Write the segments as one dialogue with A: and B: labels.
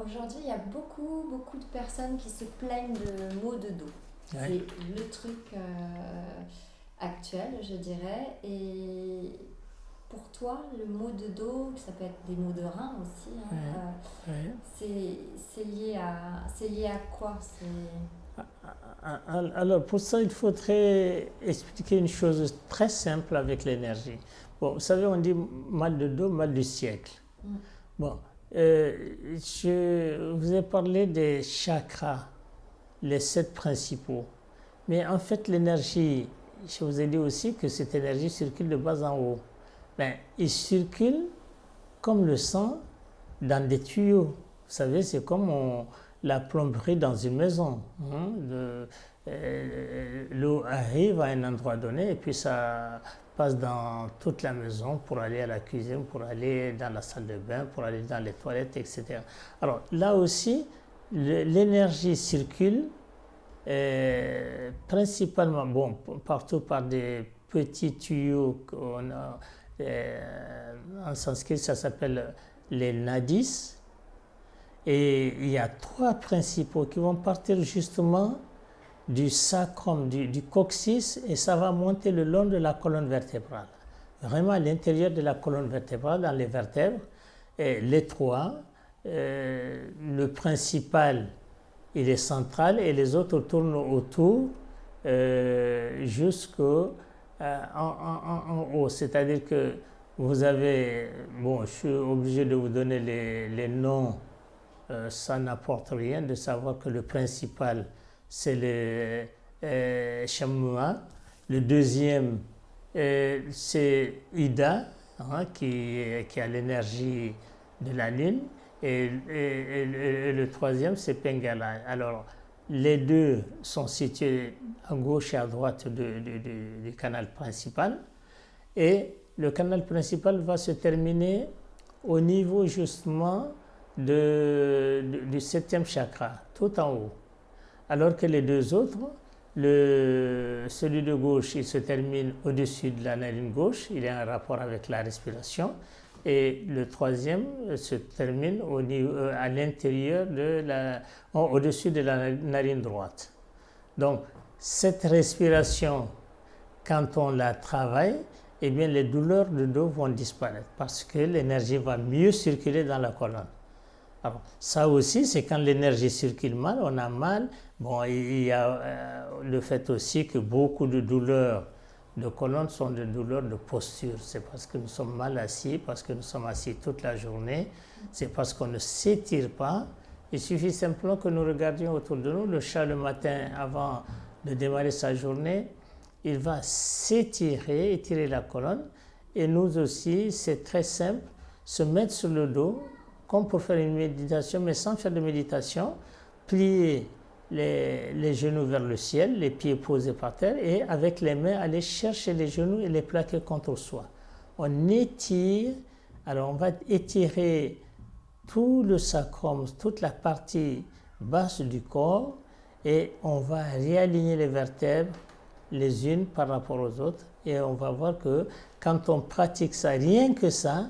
A: aujourd'hui, il y a beaucoup de personnes qui se plaignent de maux de dos.
B: Ouais.
A: C'est le truc actuel, je dirais. Et pour toi, le mot de dos, ça peut être des maux de rein aussi,
B: Ouais.
A: c'est lié à quoi?
B: Alors pour ça, il faudrait expliquer une chose très simple avec l'énergie. Bon, vous savez, on dit mal de dos, mal du siècle. Bon, je vous ai parlé des chakras, les 7 principaux. Mais en fait, l'énergie, je vous ai dit aussi que cette énergie circule de bas en haut. Ben, il circule comme le sang dans des tuyaux. Vous savez, c'est comme la plomberie dans une maison. L'eau arrive à un endroit donné et puis ça passe dans toute la maison pour aller à la cuisine, pour aller dans la salle de bain, pour aller dans les toilettes, etc. Alors là aussi, l'énergie circule principalement, bon, partout par des petits tuyaux qu'on a, en sanskrit ça s'appelle les nadis, et il y a 3 principaux qui vont partir justement du sacrum, du coccyx, et ça va monter le long de la colonne vertébrale, vraiment à l'intérieur de la colonne vertébrale, dans les vertèbres, et les 3, le principal il est central et les autres tournent autour jusqu'en haut. C'est-à-dire que vous avez, bon, je suis obligé de vous donner les noms, ça n'apporte rien de savoir que le principal c'est le Shamua, le deuxième c'est Ida, qui a l'énergie de la lune, et le troisième c'est Pingala. Alors les deux sont situés à gauche et à droite du canal principal, et le canal principal va se terminer au niveau justement du 7e chakra, tout en haut. Alors que les deux autres, celui de gauche, il se termine au-dessus de la narine gauche, il est en rapport avec la respiration, et le troisième se termine à l'intérieur au-dessus de la narine droite. Donc, cette respiration, quand on la travaille, eh bien, les douleurs de dos vont disparaître parce que l'énergie va mieux circuler dans la colonne. Alors, ça aussi, c'est quand l'énergie circule mal, on a mal. Bon, il y a le fait aussi que beaucoup de douleurs de colonne sont des douleurs de posture. C'est parce que nous sommes mal assis, parce que nous sommes assis toute la journée, c'est parce qu'on ne s'étire pas. Il suffit simplement que nous regardions autour de nous. Le chat, le matin, avant de démarrer sa journée, il va s'étirer, étirer la colonne. Et nous aussi, c'est très simple, se mettre sur le dos, comme pour faire une méditation, mais sans faire de méditation, plier les genoux vers le ciel, les pieds posés par terre, et avec les mains aller chercher les genoux et les plaquer contre soi. On étire, alors on va étirer tout le sacrum, toute la partie basse du corps, et on va réaligner les vertèbres les unes par rapport aux autres, et on va voir que quand on pratique ça, rien que ça,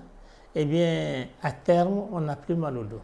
B: eh bien, à terme, on n'a plus mal au dos.